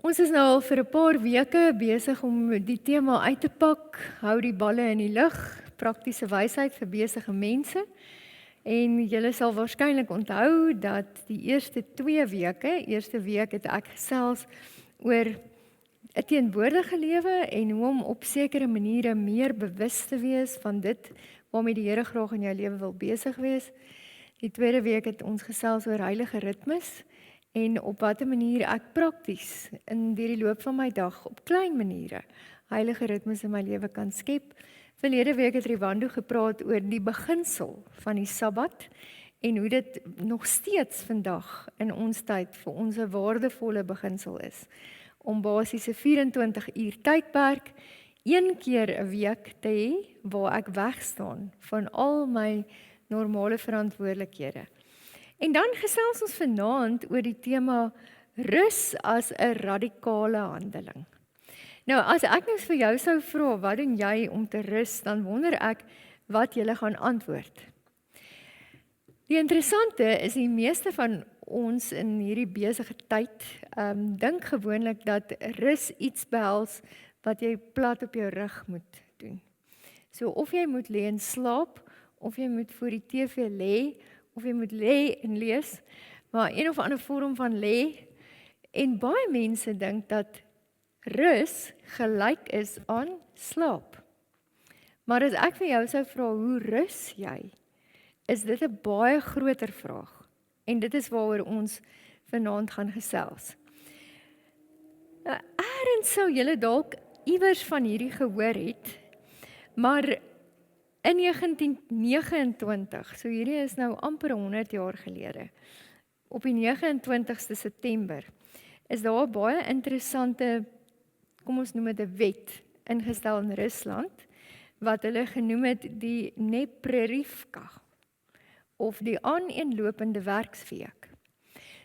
Ons is nou al vir 'n paar weke besig om die tema uit te pak, hou die balle in die lug, praktiese wysheid vir besige mense. En julle sal waarskynlik onthou dat die eerste 2 weke, eerste week het ek gesels oor 'n teenwoordige lewe en hoe om op sekere maniere meer bewus te wees van dit waarmee die Here graag in jou lewe wil besig wees. Die tweede week het ons gesels oor heilige ritmes en op watter manier ek prakties in die loop van my dag op klein maniere heilige ritmes in my lewe kan skep. Verlede week het Rivando gepraat oor die beginsel van die Sabbat en hoe dit nog steeds vandag in ons tyd vir ons 'n waardevolle beginsel is om basies 'n 24 uur tydperk een keer 'n week te hê waar ek wegstaan van al my normale verantwoordelikhede. En dan gesels ons vanaand oor die tema rus as 'n radikale handeling. Nou, as ek nou vir jou sou vra, wat doen jy om te rus, dan wonder ek wat jy gaan antwoord. Die interessante is die meeste van ons in hierdie besige tyd dink gewoonlik dat rus iets behels wat jy plat op jou rug moet doen. So of jy moet lê en slaap, of jy moet voor die TV lê, of jy moet lê en lees, maar een of ander vorm van lê. En baie mense dink dat rus gelyk is aan slaap. Maar as ek vir jou sou vra, hoe rus jy? Is dit 'n baie groter vraag. En dit is waaroor ons vanaand gaan gesels. Nou, eerds sou julle dalk iewers van hierdie gehoor het, maar in 1929, so hierdie is nou amper 100 jaar gelede, op die 29ste September, is daar 'n baie interessante, kom ons noem dit 'n wet, ingestel in Rusland, wat hulle genoem het die Neprerivka, of die aaneenlopende werksweek.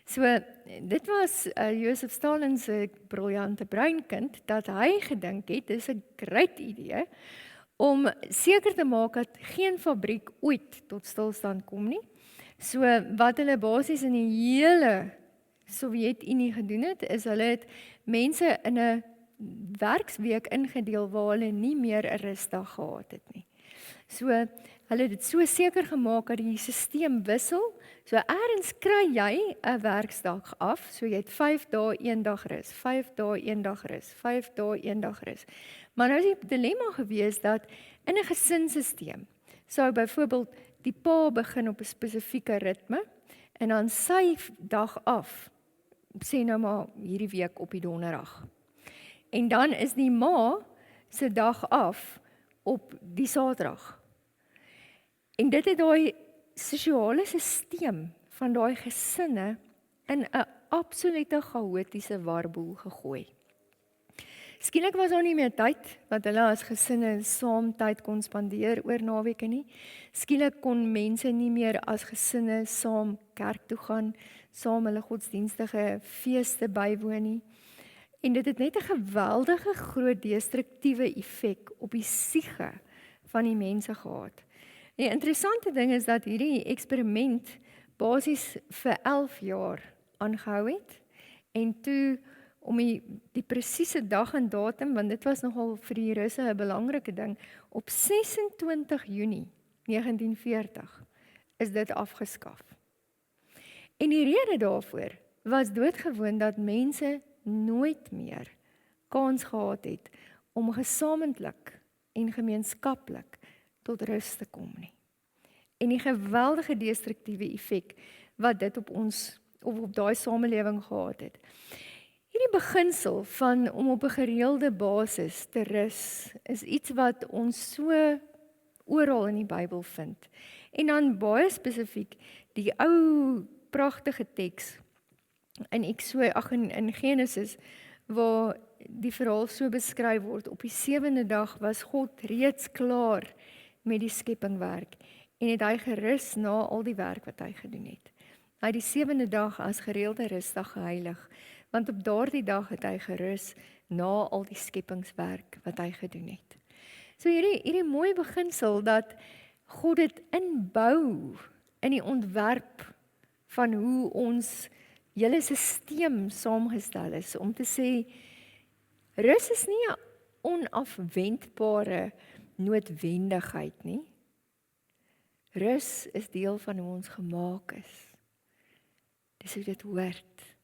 So, dit was Josef Stalin se briljante breinkind, dat hy gedink het, dis 'n great idee, om seker te maak dat geen fabriek ooit tot stilstand kom nie. So, wat hulle basies in die hele Sowjetunie gedoen het, is hulle het mense in 'n werksweek ingedeel waar hulle nie meer 'n rusdag gehad het nie. So, hulle het dit so seker gemaak dat die stelsel wissel. So, eerds kry jy 'n werksdag af, so jy het 5 dae, 1 dag rus, 5 dae, 1 dag rus, 5 dae, 1 dag rus. Maar nou is die dilemma gewees dat in 'n gesinsstelsel sou byvoorbeeld die pa begin op 'n spesifieke ritme en dan sy dag af, sê nou maar hierdie week op die donderdag. En dan is die ma se dag af op die Saterdag. En dit het daai sosiale stelsel van daai gesinne in 'n absolute chaotiese warboel gegooi. Skielik was daar nie meer tyd wat hulle as gesinne saam tyd kon spandeer oor naweke nie. Skielik kon mense nie meer as gesinne saam kerk toe gaan, saam hulle godsdienstige feeste bywoon nie. En dit het net 'n geweldige groot destruktiewe effek op die siege van die mense gehad. Die interessante ding is dat hierdie eksperiment basies vir 11 jaar aangehou het en toe om die presiese dag en datum, want dit was nogal vir die Russe 'n belangrike ding, op 26 Junie 1940 is dit afgeskaf. En die rede daarvoor was doodgewoon dat mense nooit meer kans gehad het om gesamentlik en gemeenskaplik tot rus te kom nie. En die geweldige destruktiewe effek wat dit op ons, of op daai samelewing gehad het. Hierdie beginsel van om op 'n gereelde basis te rus, is iets wat ons so oral in die Bybel vind. En dan baie spesifiek, die ou pragtige teks in Genesis, waar die verhaal so beskryf word, op die 7de dag was God reeds klaar met die skeppingwerk, en het hy gerus na al die werk wat hy gedoen het. Hy het die 7de dag as gereelde rusdag geheilig, want op daardie dag het hy gerus na al die skepingswerk wat hy gedoen het. So hierdie mooi beginsel dat God dit inbou in die ontwerp van hoe ons julle stelsel saamgestel is om te sê, rus is nie 'n onafwendbare noodwendigheid nie. Rus is deel van hoe ons gemaak is. Dis hoe dit hoort.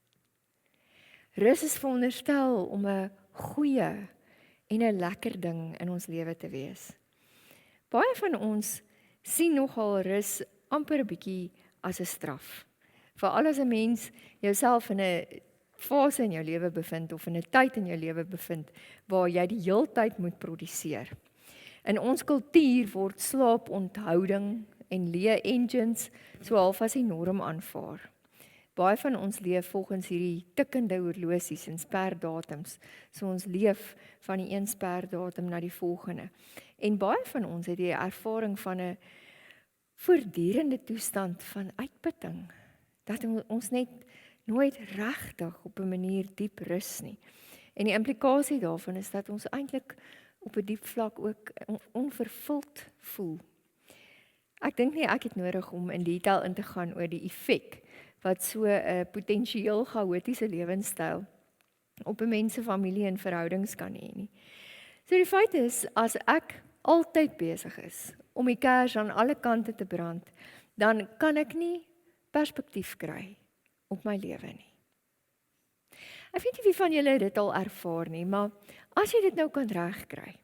Rus is veronderstel om 'n goeie en 'n lekker ding in ons lewe te wees. Baie van ons sien nogal rus amper 'n bietjie as 'n straf. Veral as 'n mens jouself in 'n fase in jou lewe bevind of in 'n tyd in jou lewe bevind waar jy die heeltyd moet produseer. In ons kultuur word slaaponthouding en leë engines so half as die norm aanvaar. Baie van ons leef volgens hierdie tikkende horlosies en sperdatums. So ons leef van die een sperdatum na die volgende. En baie van ons het die ervaring van 'n voortdurende toestand van uitputting. Dat ons net nooit regtig op 'n manier diep rus nie. En die implikasie daarvan is dat ons eintlik op 'n diep vlak ook onvervuld voel. Ek dink nie ek het nodig om in detail in te gaan oor die effek wat so 'n potensieel chaotiese lewenstyl op 'n mens se familie en verhoudings kan hê nie. So die feit is, as ek altyd besig is om die kers aan alle kante te brand, dan kan ek nie perspektief kry op my lewe nie. Ek weet nie wie van julle dit al ervaar nie, maar as jy dit nou kan regkry,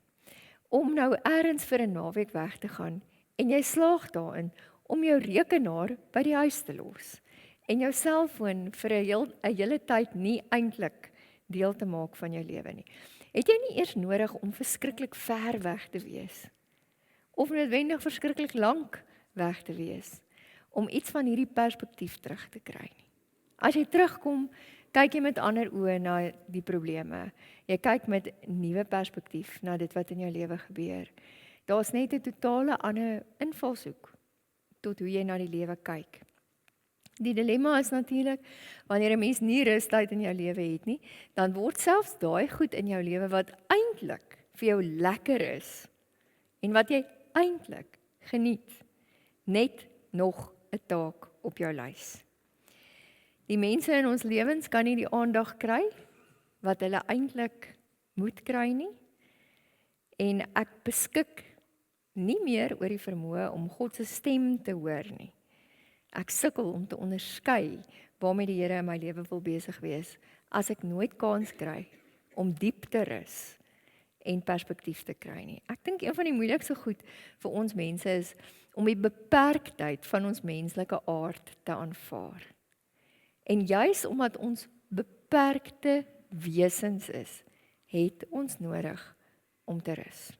om nou eers vir 'n naweek weg te gaan, en jy slaag daarin om jou rekenaar by die huis te los, en jou selfoon vir 'n hele tyd nie eintlik deel te maak van jou lewe nie. Het jy nie eers nodig om verskriklik ver weg te wees, of noodwendig verskriklik lank weg te wees, om iets van hierdie perspektief terug te kry nie. As jy terugkom, kyk jy met ander oë na die probleme. Jy kyk met nuwe perspektief na dit wat in jou lewe gebeur. Daar's net 'n totale ander invalshoek tot hoe jy na die lewe kyk. Die dilemma is natuurlik, wanneer 'n mens nie rustyd in jou lewe het nie, dan word selfs daai goed in jou lewe wat eintlik vir jou lekker is en wat jy eintlik geniet, net nog 'n taak op jou lys. Die mense in ons lewens kan nie die aandag kry wat hulle eintlik moet kry nie. En ek beskik nie meer oor die vermoë om God se stem te hoor nie. Ek sukkel om te onderskei waarmee die Here in my lewe wil besig wees as ek nooit kans kry om diep te rus en perspektief te kry nie. Ek dink een van die moeilikste goed vir ons mense is om die beperktheid van ons menslike aard te aanvaar. En juis omdat ons beperkte wesens is, het ons nodig om te rus.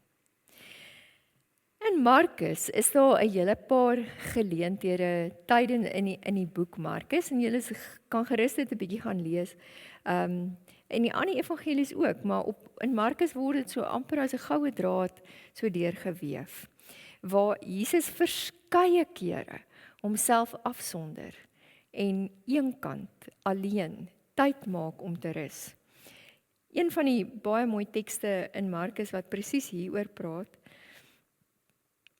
In Markus is daar 'n hele paar geleenthede tydens in die boek Markus, en julle kan gerus dit 'n bietjie gaan lees. En die ander evangelies ook, maar in Markus word dit so amper as 'n goue draad so deurgeweef, waar Jesus verskeie kere homself afsonder en eenkant alleen tyd maak om te rus. Een van die baie mooi tekste in Markus wat presies hieroor praat,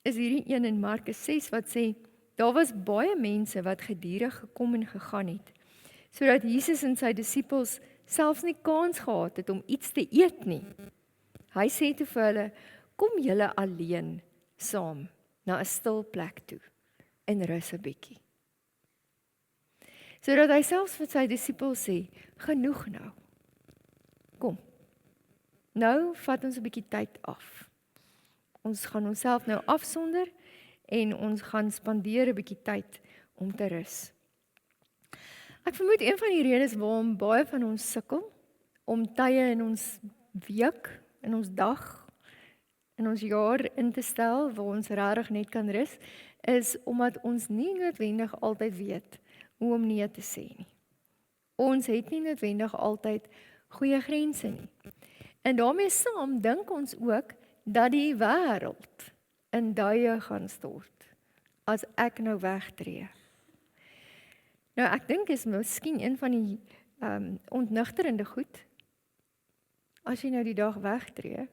is hierdie een in Markus 6 wat sê, daar was baie mense wat gedurig gekom en gegaan het, sodat Jesus en sy disippels selfs nie kans gehad het om iets te eet nie. Hy sê toe vir hulle, kom julle alleen saam na 'n stil plek toe en rus 'n bietjie. Sodat hy selfs vir sy disippels sê, genoeg nou. Kom, nou vat ons 'n bietjie tyd af. Ons gaan onsself nou afsonder en ons gaan spandeer 'n bietjie tyd om te rus. Ek vermoed een van die redes waarom baie van ons sukkel om tye in ons week, in ons dag, in ons jaar in te stel waar ons regtig net kan rus, is omdat ons nie noodwendig altyd weet hoe om nee te sê nie. Ons het nie noodwendig altyd goeie grense nie. En daarmee saam dink ons ook dat die wêreld in duie gaan stort as ek nou wegtreë. Nou ek dink is miskien een van die ontnigterende goed. As jy nou die dag wegtreë,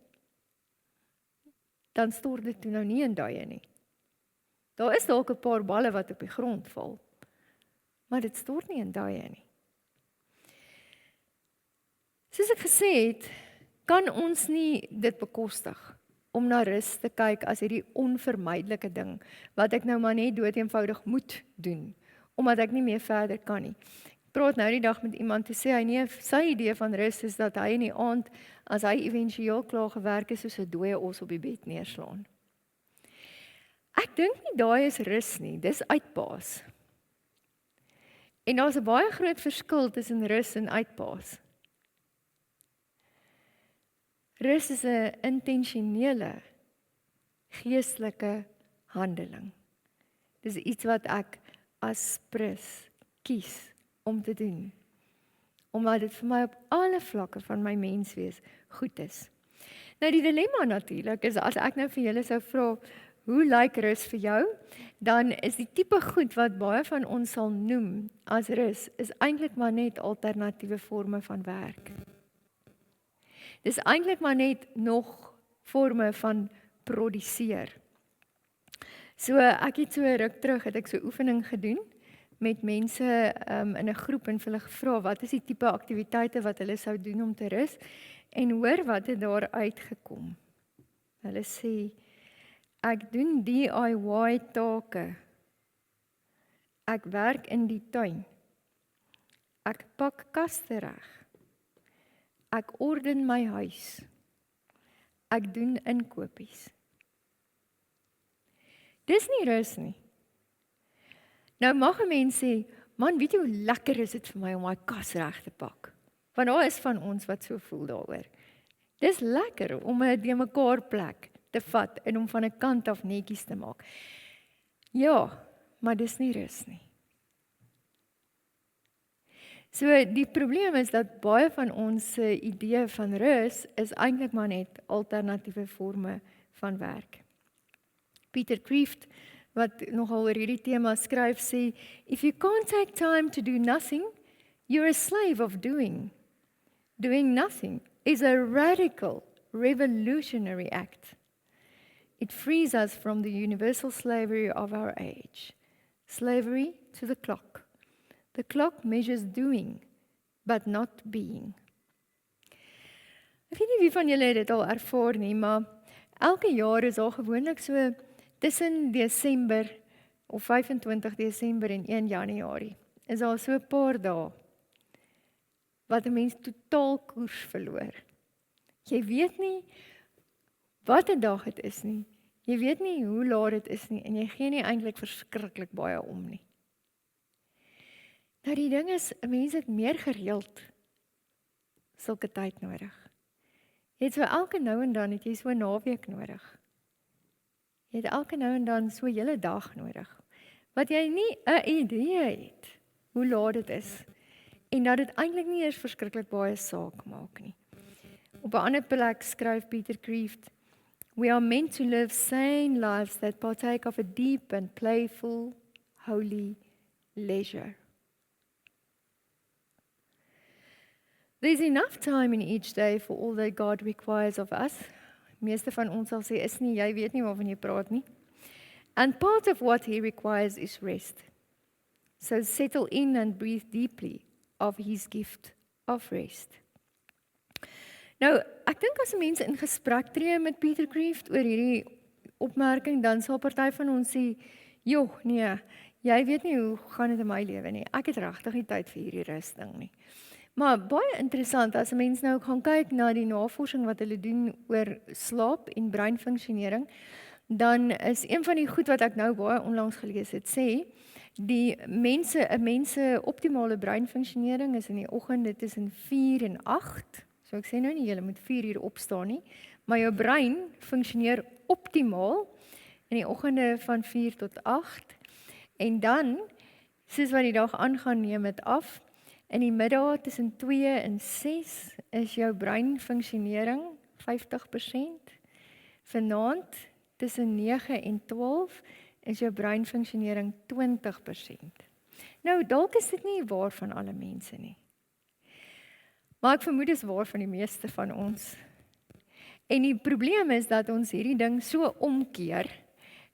dan stort dit toe nou nie in duie nie. Daar is dalk 'n paar balle wat op die grond val, maar dit stort nie in duie nie. Soos ek gesê het, kan ons nie dit bekostig om na rus te kyk as hierdie onvermydelike ding, wat ek nou maar net doeteenvoudig moet doen, omdat ek nie meer verder kan nie. Ek praat nou die dag met iemand te sê, sy idee van rus is dat hy in die aand, as hy éventueel klaar gewerk is, soos 'n dooie os op die bed neerslaan. Ek dink nie daai is rus nie, dis uitpaas. En daar's 'n baie groot verskil tussen rus en uitpaas. Rus is 'n intentionele, geestelike handeling. Dis iets wat ek as prins kies om te doen, omdat dit vir my op alle vlakke van my menswees goed is. Nou die dilemma natuurlik is, as ek nou vir julle sou vra, hoe lyk rus vir jou? Dan is die tipe goed wat baie van ons sal noem as rus, is eintlik maar net alternatiewe forme van werk. Dis eintlik maar net nog forme van produseer. So ek het so 'n ruk terug, het ek so oefening gedoen met mense in 'n groep en hulle gevra, wat is die tipe aktiwiteite wat hulle sou doen om te rus? En hoor wat het daar uitgekom. Hulle sê, ek doen DIY take. Ek werk in die tuin. Ek pak kaste reg. Ek orden my huis. Ek doen inkopies. Dis nie rus nie. Nou mag 'n mens sê, man, weet jy hoe lekker is dit vir my om my kas reg te pak? Want daar is van ons wat so voel daaroor. Dis lekker om 'n de mekaar plek te vat en om van 'n kant af netjies te maak. Ja, maar dis nie rus nie. So die probleem is dat baie van ons idee van rus is eintlik maar net alternatiewe forme van werk. Peter Kreeft, wat nogal oor hierdie tema skryf, sê, if you can't take time to do nothing, you're a slave of doing. Doing nothing is a radical, revolutionary act. It frees us from the universal slavery of our age. Slavery to the clock. The clock measures doing, but not being. Ek weet nie wie van julle dit al ervaar nie, maar elke jaar is daar gewoonlik so tussen Desember of 25 Desember en 1 Januarie, is daar so 'n paar dae wat 'n mens totaal koers verloor. Jy weet nie wat 'n dag dit is nie. Jy weet nie hoe laat dit is nie en jy gee nie eintlik verskriklik baie om nie. Nou die ding is, 'n mens het meer gereeld sulke tyd nodig. Jy het so elke nou en dan het jy so 'n naweek nodig. Jy het elke nou en dan so 'n hele dag nodig. Wat jy nie 'n idee het hoe laat dit is en dat dit eintlik nie eers verskriklik baie saak maak nie. Op 'n ander plek skryf Peter Kreeft, we are meant to live sane lives that partake of a deep and playful, holy leisure. There's enough time in each day for all that God requires of us. Meeste van ons sal sê, is nie, jy weet nie waarvan jy praat nie. And part of what he requires is rest. So settle in and breathe deeply of his gift of rest. Nou, ek dink as mense in gesprek tree met Peter Kreeft oor hierdie opmerking, dan sal party van ons sê, joh, nee, jy weet nie hoe gaan dit in my lewe nie. Ek het regtig nie tyd vir hierdie rus ding nie. Maar baie interessant, as 'n mens nou gaan kyk na die navorsing wat hulle doen oor slaap en breinfunksionering, dan is een van die goed wat ek nou baie onlangs gelees het, sê, ‘n mense optimale breinfunksionering is in die oggende tussen 4 en 8. So ek sê nou nie, jy moet 4 uur opstaan nie, maar jou brein funksioneer optimaal in die oggende van 4 tot 8. En dan, soos wat die dag aangaan, neem dit af. In die middag tussen 2 en 6 is jou breinfunksionering 50%. Vanaand tussen 9 en 12 is jou breinfunksionering 20%. Nou, dalk is dit nie waar van alle mense nie. Maar ek vermoed is waar van die meeste van ons. En die probleem is dat ons hierdie ding so omkeer,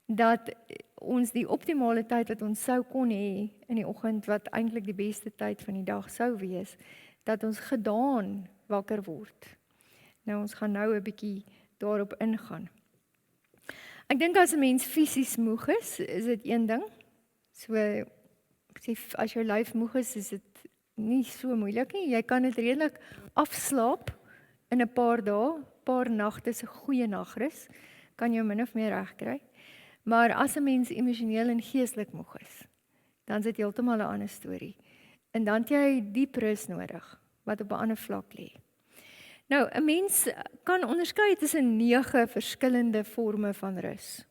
dat ons die optimale tyd wat ons sou kon hê in die oggend, wat eintlik die beste tyd van die dag sou wees, dat ons gedaan wakker word. Nou, ons gaan nou 'n bietjie daarop ingaan. Ek dink as 'n mens fisies moeg is dit een ding. So, ek sê, as jou lyf moeg is dit nie so moeilik nie. Jy kan dit redelik afslaap in 'n paar dae, paar nagte se goeie nagrus, kan jou min of meer regkry. Maar as 'n mens emosioneel en geestelik moeg is, dan is dit heeltemal 'n ander storie. En dan het jy diep rus nodig, wat op 'n ander vlak lê. Nou, 'n mens kan onderskei tussen 9 verskillende forme van rus.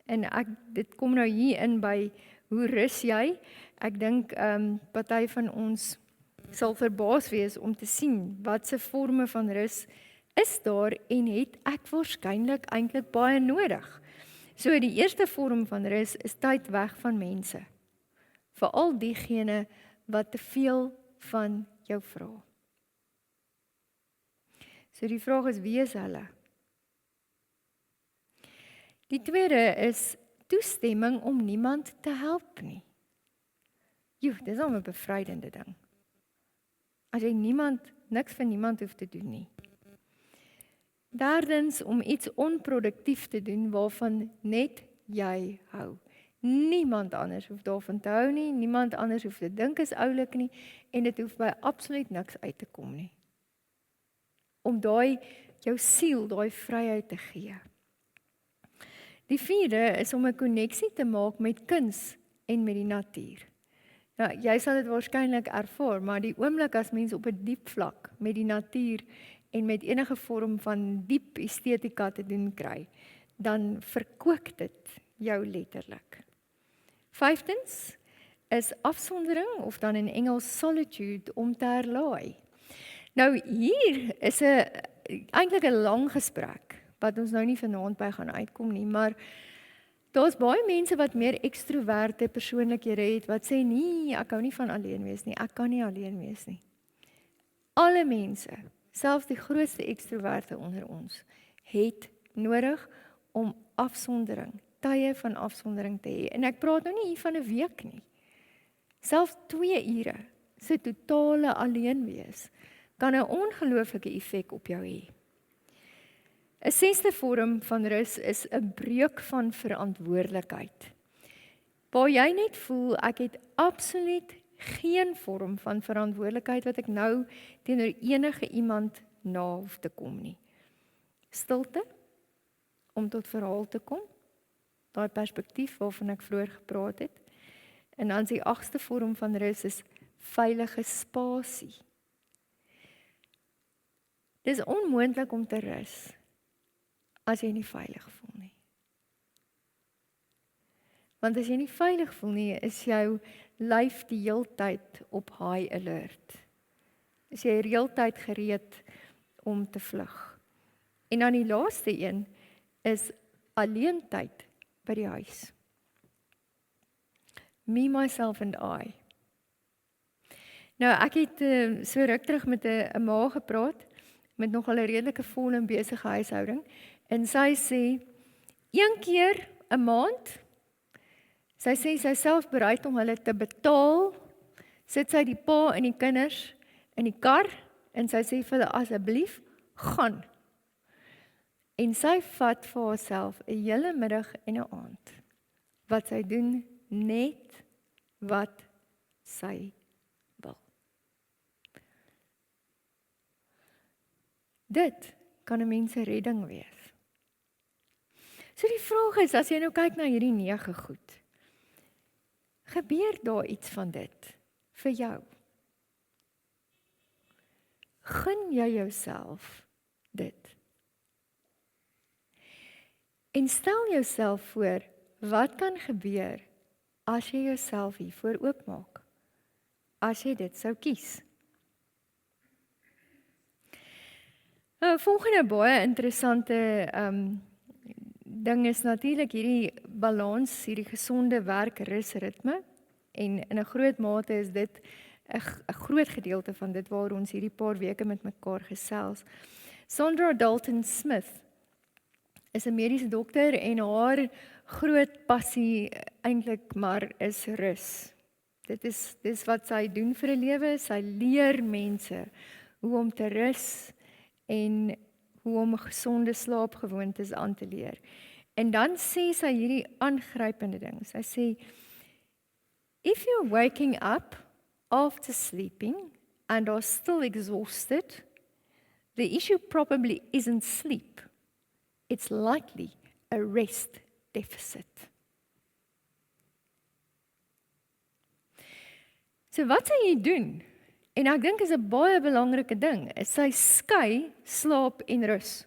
En dit kom nou hier in by hoe rus jy? Ek dink party van ons sal verbaas wees om te sien watse forme van rus is daar en het ek waarskynlik eintlik baie nodig. So die eerste vorm van rus is tyd weg van mense. Veral diegene wat te veel van jou vra. So die vraag is, wie is hulle? Die tweede is toestemming om niemand te help nie. Joe, dis al 'n bevrydende ding. As jy niks vir niemand hoef te doen nie. Derdens, om iets onproduktief te doen waarvan net jy hou. Niemand anders hoef daarvan te hou nie, niemand anders hoef te dink is oulik nie, en dit hoef by absoluut niks uit te kom nie. Om jou siel, daai vryheid te gee. Die vierde is om 'n koneksie te maak met kuns en met die natuur. Nou, jy sal dit waarskynlik ervaar, maar die oomblik as mens op 'n diep vlak met die natuur en met enige vorm van diep estetika te doen kry, dan verkoop dit jou letterlik. Vyftens is afsondering, of dan in Engels solitude, om te herlaai. Nou hier is eintlik 'n lang gesprek, wat ons nou nie vanaand by gaan uitkom nie, maar daar's baie mense wat meer ekstroverte persoonlikhede het, wat sê, nee, ek hou nie van alleen wees nie, ek kan nie alleen wees nie. Alle mense, selfs die grootste ekstroverte onder ons, het nodig om afsondering, tye van afsondering te hê. En ek praat nou nie hier van 'n week nie. Selfs 2 ure, se totale alleen wees, kan 'n ongelooflike effek op jou hê. 'n 6de vorm van rus is 'n breuk van verantwoordelikheid. Waar jy net voel, ek het absoluut geen vorm van verantwoordelikheid wat ek nou teenoor enige iemand na hoef te kom nie. Stilte, om tot verhaal te kom, daai perspektief waarvan ek vroeër gepraat het. En dan die 8ste vorm van rus is veilige spasie. Dis onmoontlik om te rus as jy nie veilig voel nie. Want as jy nie veilig voel nie, is jou lyf die heeltyd op high alert. Is jy heeltyd gereed om te vlug. En dan die laaste een is alleentyd by die huis. Me, myself and I. Nou, ek het so ruk terug met 'n ma gepraat, met nogal 'n redelike vol en besige huishouding, en sy sê, 1 keer 'n maand, sy sê sy self bereid om hulle te betaal, sit sy die pa en die kinders in die kar, en sy sê vir hulle, asseblief, gaan. En sy vat vir haarself 'n hele middag en 'n aand, wat sy doen net wat sy wil. Dit kan 'n mens se redding wees. So die vraag is, as jy nou kyk na hierdie 9 goed, gebeur daar iets van dit vir jou? Gun jy jouself dit? En stel jouself voor, wat kan gebeur as jy jouself hiervoor oopmaak? As jy dit sou kies? Nou, volgende baie interessante ding is natuurlik hierdie balans, hierdie gesonde werk-rus-ritme, en in 'n groot mate is dit 'n groot gedeelte van dit waar ons hierdie paar weke met mekaar gesels. Sandra Dalton Smith is 'n mediese dokter en haar groot passie eintlik maar is rus. Dit is wat sy doen vir 'n lewe. Sy leer mense hoe om te rus en hoe om 'n gesonde slaapgewoontes aan te leer. En dan sê sy hierdie aangrypende ding. Sy sê, if you're waking up after sleeping and are still exhausted, the issue probably isn't sleep. It's likely a rest deficit. So wat sy hier doen, en ek dink is 'n baie belangrike ding, is sy skei slaap en rus.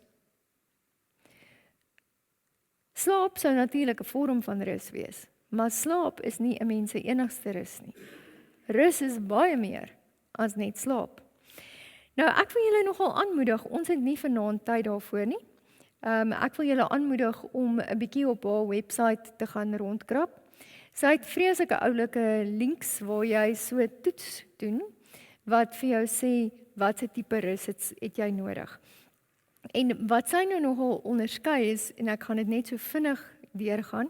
Slaap sou natuurlik 'n vorm van rus wees, maar slaap is nie 'n mens se enigste rus nie. Rus is baie meer as net slaap. Nou, ek wil julle nogal aanmoedig, ons het nie vanaand tyd daarvoor nie. Ek wil julle aanmoedig om 'n bietjie op haar webwerf te gaan rondkrap. Sy het vreeslike oulike links waar jy so 'n toets doen, wat vir jou sê, wat se tipe rus het jy nodig. En wat sy nou nogal onderskei is, en ek gaan dit net so vinnig deurgaan,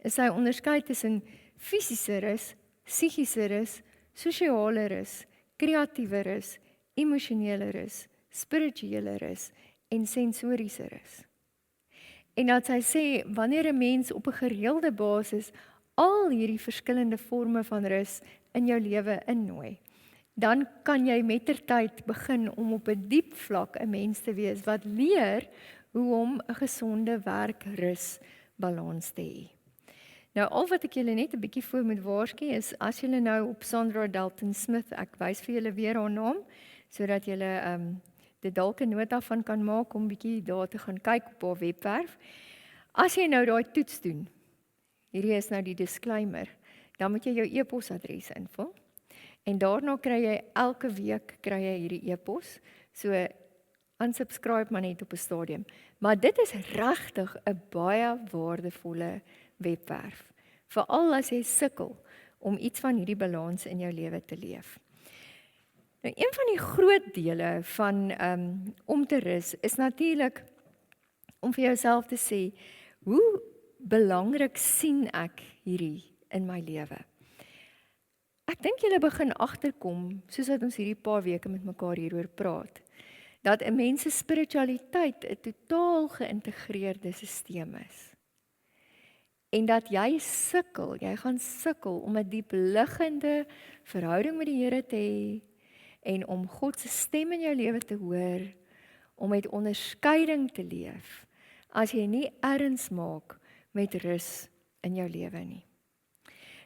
is sy onderskei tussen fisiese rus, psigiese rus, sosiale rus, kreatiewe rus, emosionele rus, spirituele rus en sensoriese rus. En dat sy sê, wanneer 'n mens op 'n gereelde basis al hierdie verskillende forme van rus in jou lewe innooi, dan kan jy mettertyd begin om op 'n diep vlak 'n mens te wees wat leer hoe om 'n gesonde werk-rus balans te hê. Nou al wat ek julle net 'n bietjie voor moet waarsku is, as julle nou op Sandra Dalton Smith, ek wys vir julle weer haar naam, sodat julle dit dalk 'n nota van kan maak om bietjie daar te gaan kyk op haar webwerf. As jy nou daai toets doen, hierdie is nou die disclaimer, dan moet jy jou e-posadres invul. En daarna kry jy elke week hierdie e-pos. So unsubscribe maar net op 'n stadium. Maar dit is regtig 'n baie waardevolle webwerf. Veral as jy sukkel om iets van hierdie balans in jou lewe te leef. Nou, een van die groot dele van om te rus is natuurlik om vir jouself te sê, hoe belangrik sien ek hierdie in my lewe? Ek dink julle begin agterkom, soos wat ons hierdie paar weke met mekaar hieroor praat, dat 'n mens se spiritualiteit 'n totaal geïntegreerde stelsel is. En dat jy gaan sukkel om 'n diep liggende verhouding met die Here te hê en om God se stem in jou lewe te hoor, om met onderskeiding te leef, as jy nie erns maak met rus in jou lewe nie.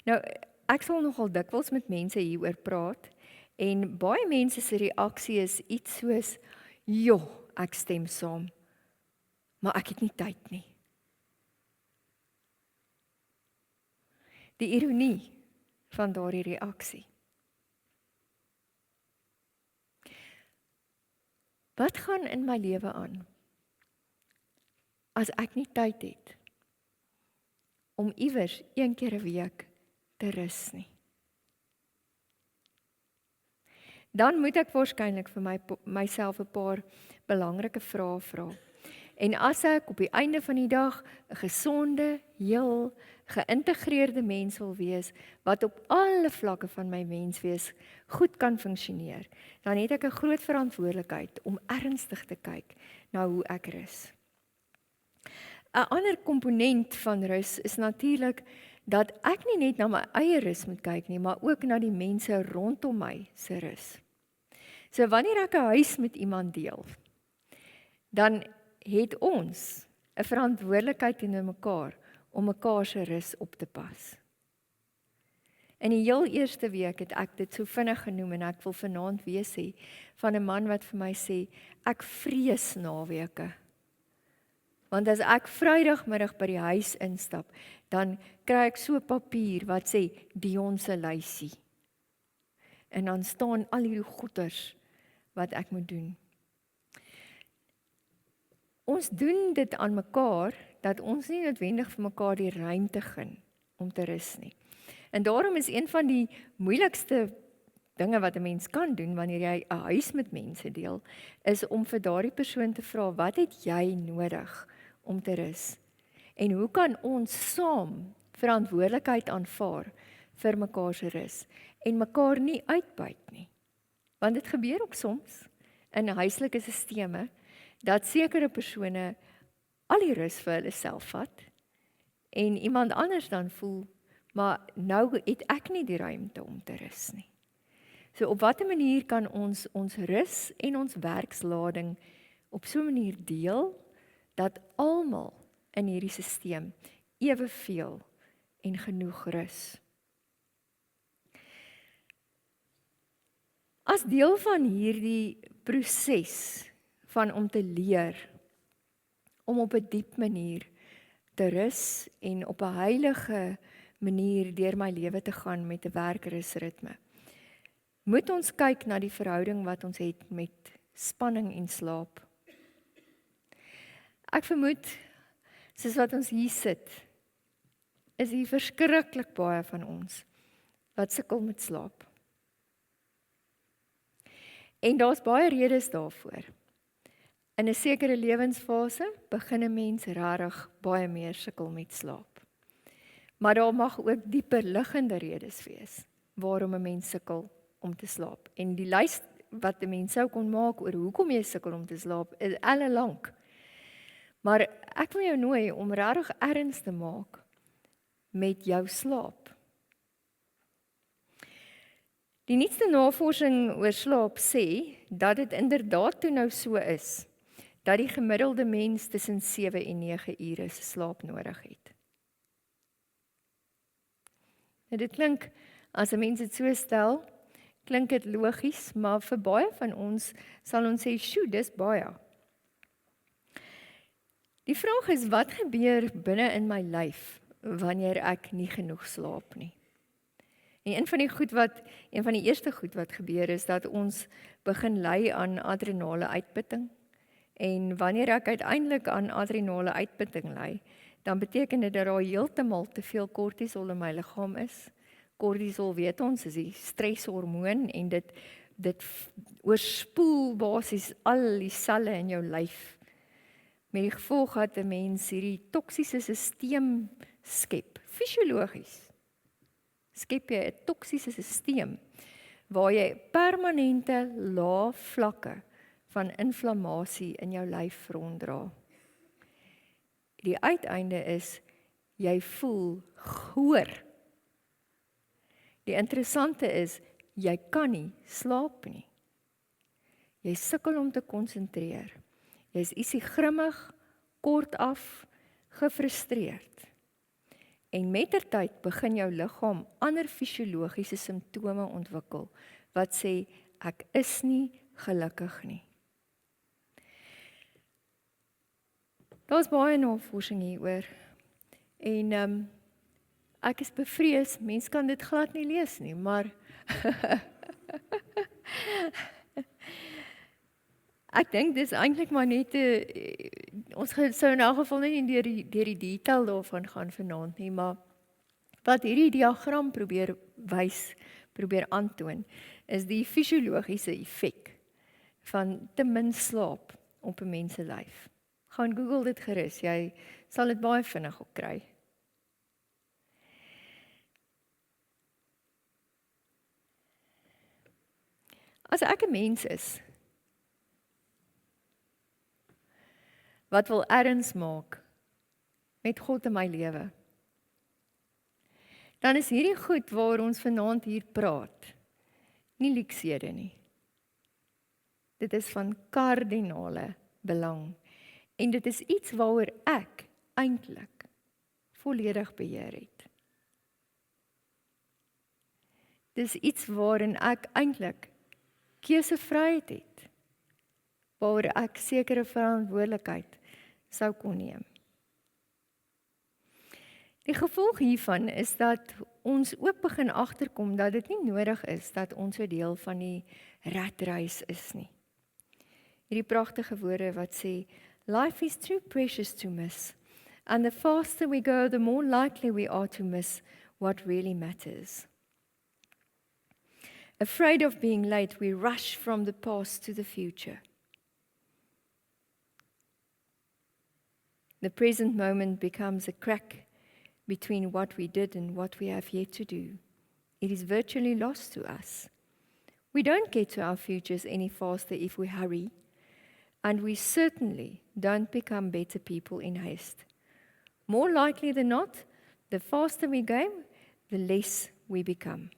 Nou, ek sal nogal dikwels met mense hieroor praat, en baie mense se reaksie is iets soos, "Jo, ek stem saam, maar ek het nie tyd nie." Die ironie van daardie reaksie. Wat gaan in my lewe aan as ek nie tyd het om iewers een keer 'n week te rus nie? Dan moet ek waarskynlik vir myself 'n paar belangrike vrae vra. En as ek op die einde van die dag 'n gesonde, heel, geïntegreerde mens wil wees, wat op alle vlakke van my menswees goed kan funksioneer, dan het ek 'n groot verantwoordelikheid om ernstig te kyk na hoe ek rus. 'n Ander komponent van rus is natuurlik dat ek nie net na my eie rus moet kyk nie, maar ook na die mense rondom my se rus. So wanneer ek 'n huis met iemand deel, dan het ons 'n verantwoordelikheid teenoor mekaar om mekaar se rus op te pas. In die heel eerste week het ek dit so vinnig genoem, en ek wil vanaand weer sê, van 'n man wat vir my sê, ek vrees naweke. Want as ek Vrydagmiddag by die huis instap, dan kry ek so papier wat sê Dion se lysie. En dan staan al hierdie goeters wat ek moet doen. Ons doen dit aan mekaar, dat ons nie noodwendig vir mekaar die ruimte gun om te rus nie. En daarom is een van die moeilikste dinge wat 'n mens kan doen wanneer jy 'n huis met mense deel, is om vir daardie persoon te vra, wat het jy nodig om te rus? En hoe kan ons saam verantwoordelikheid aanvaar vir mekaar se rus en mekaar nie uitbuit nie? Want dit gebeur ook soms in huislike sisteme dat sekere persone al die rus vir hulle self vat en iemand anders dan voel, maar nou het ek nie die ruimte om te rus nie. So op watter manier kan ons rus en ons werkslading op so 'n manier deel dat almal in hierdie stelsel eweveel en genoeg rus. As deel van hierdie proses van om te leer, om op 'n diep manier te rus en op 'n heilige manier deur my lewe te gaan met 'n werkrusritme, moet ons kyk na die verhouding wat ons het met spanning en slaap. Ek vermoed, soos wat ons hier sit, is hier verskriklik baie van ons wat sukkel met slaap. En daar's baie redes daarvoor. In 'n sekere lewensfase begin 'n mens regtig baie meer sukkel met slaap. Maar daar mag ook dieper liggende redes wees waarom 'n mens sukkel om te slaap. En die lys wat 'n mens sou kon maak oor hoekom jy sukkel om te slaap, is ellelank. Maar ek wil jou nooi om regtig erns te maak met jou slaap. Die nuutste navorsing oor slaap sê dat dit inderdaad toe nou so is dat die gemiddelde mens tussen 7 en 9 ure slaap nodig het. Nou dit klink, as 'n mens dit so stel, klink dit logies, maar vir baie van ons sal ons sê, "Sjoe, dis baie." Die vraag is, wat gebeur binne in my lyf wanneer ek nie genoeg slaap nie? En een van die eerste goed wat gebeur is dat ons begin ly aan adrenale uitputting. En wanneer ek uiteindelik aan adrenale uitputting ly, dan beteken dit dat daar heeltemal te veel kortisol in my liggaam is. Kortisol, weet ons, is die streshormoon en dit oorspoel basies al die selle in jou lyf. Met die gevolg dat 'n mens hierdie toksiese stelsel skep, fisiologies. Skep jy 'n toksiese stelsel waar jy permanente lae vlakke van inflammasie in jou lyf ronddra. Die uiteinde is, jy voel goor. Die interessante is, jy kan nie slaap nie. Jy sukkel om te konsentreer. Jy is ietsie grimmig, kortaf, gefrustreerd. En mettertyd begin jou liggaam ander fisiologiese simptome ontwikkel, wat sê, ek is nie gelukkig nie. Daar's baie navorsing hieroor. En ek is bevrees, mens kan dit glad nie lees nie, maar ek dink dis eintlik maar net ons sou in elk geval nie deur die detail daarvan gaan vanaand nie, maar wat hierdie diagram probeer aantoon, is die fisiologiese effek van te min slaap op 'n mens se lyf. Gaan Google dit gerus, jy sal dit baie vinnig op kry. As ek 'n mens is wat wil erns maak met God in my lewe, dan is hierdie goed waar ons vanaand hier praat, nie luksede nie. Dit is van kardinale belang. En dit is iets waaroor ek eintlik volledig beheer het. Dis iets waarin ek eintlik keusevryheid het, waaroor ek sekere verantwoordelikheid sou kon neem. Die gevolg hiervan is dat ons ook begin agterkom dat dit nie nodig is dat ons 'n deel van die ratreis is nie. Hierdie pragtige woorde wat sê, life is too precious to miss, and the faster we go, the more likely we are to miss what really matters. Afraid of being late, we rush from the past to the future. The present moment becomes a crack between what we did and what we have yet to do. It is virtually lost to us. We don't get to our futures any faster if we hurry, and we certainly don't become better people in haste. More likely than not, the faster we go, the less we become.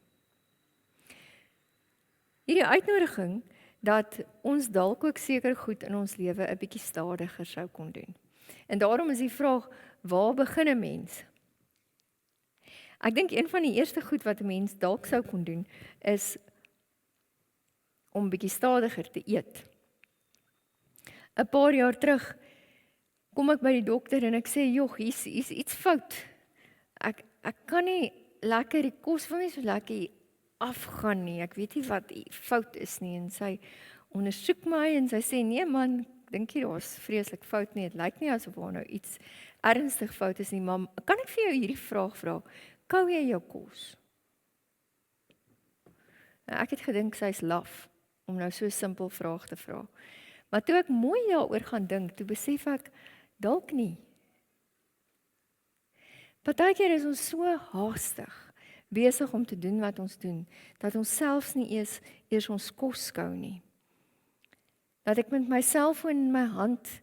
Hierdie uitnodiging dat ons dalk ook seker goed in ons lewe 'n bietjie stadiger sou kon doen. En daarom is die vraag, waar begin 'n mens? Ek dink een van die eerste goed wat 'n mens dalk sou kon doen, is om bietjie stadiger te eet. 'n Paar jaar terug kom ek by die dokter en ek sê, "Jog, hier's iets fout. Ek kan nie lekker, die kos wil nie so lekker afgaan nie. Ek weet nie wat fout is nie." En sy ondersoek my en sy sê, "Nee man, dink jy daar's vreeslik fout nie. Dit lyk nie asof daar nou iets ernstig fout is nie, maar kan ek vir jou hierdie vraag vra? Kou jy jou kos?" Nou, ek het gedink sy's laf om nou so 'n simpel vraag te vra. Maar toe ek mooi daaroor gaan dink, toe besef ek, dalk nie. Partykeer is ons so haastig besig om te doen wat ons doen, dat ons selfs nie eers ons kos kou nie. Dat ek met my selfoon in my hand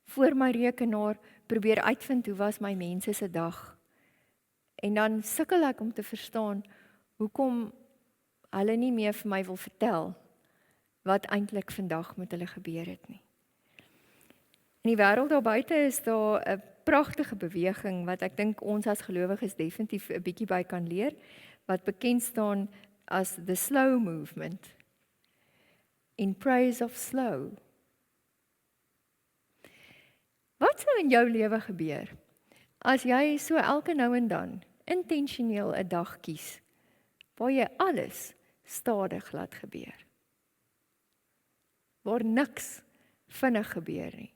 voor my rekenaar probeer uitvind hoe was my mense se dag. En dan sukkel ek om te verstaan hoekom hulle nie meer vir my wil vertel wat eintlik vandag met hulle gebeur het nie. In die wêreld daar buite is daar 'n pragtige beweging wat ek dink ons as gelowiges definitief 'n bietjie by kan leer, wat bekend staan as the slow movement. In praise of slow. Wat sou in jou lewe gebeur as jy so elke nou en dan intentioneel 'n dag kies waar jy alles stadig laat gebeur? Waar niks vinnig gebeur nie.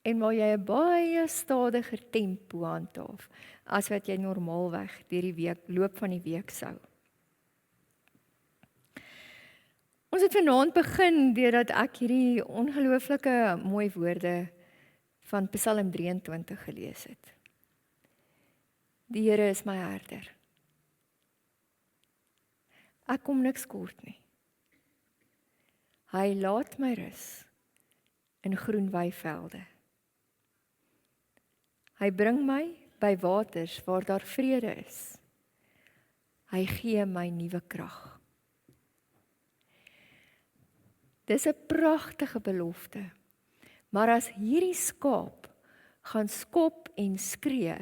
En waar jy 'n baie stadiger tempo handhaaf as wat jy normaalweg deur die loop van die week sou. Ons het vanaand begin deurdat ek hierdie ongelooflike mooi woorde van Psalm 23 gelees het. Die Here is my herder. Ek kom niks kort nie. Hy laat my rus in groen weivelde. Hy bring my by waters waar daar vrede is. Hy gee my nuwe krag. Dis 'n pragtige belofte. Maar as hierdie skaap gaan skop en skree,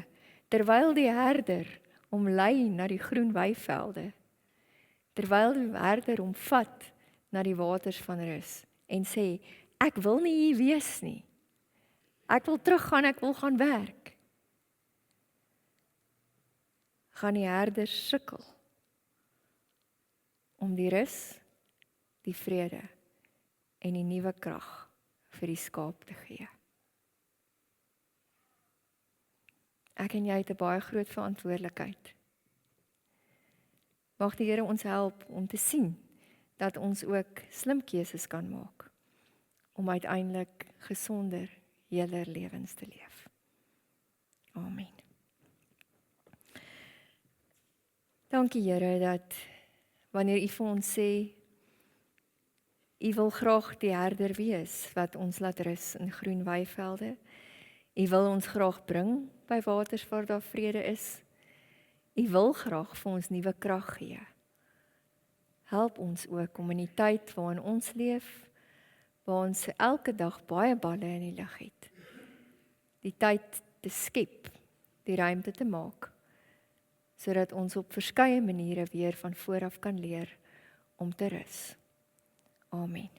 terwyl die herder hom lei na die groen weivelde, terwyl die herder hom vat na die waters van rus en sê, ek wil nie hier wees nie. Ek wil teruggaan, ek wil gaan werk. Gaan die herder sukkel om die rus, die vrede en die nuwe krag vir die skaap te gee. Ek en jy het 'n baie groot verantwoordelikheid. Mag die Here ons help om te sien dat ons ook slim keuses kan maak om uiteindelik gesonder, heeler lewens te leef. Amen. Dankie Here dat wanneer U vir ons sê, U wil graag die herder wees wat ons laat rus in groen weivelde. U wil ons graag bring by waters waar daar vrede is. U wil graag vir ons nuwe krag gee. Help ons ook om in die tyd waarin ons leef, waar ons elke dag baie balle in die lug het, die tyd te skep, die ruimte te maak, sodat ons op verskeie maniere weer van vooraf kan leer om te rus. Amen.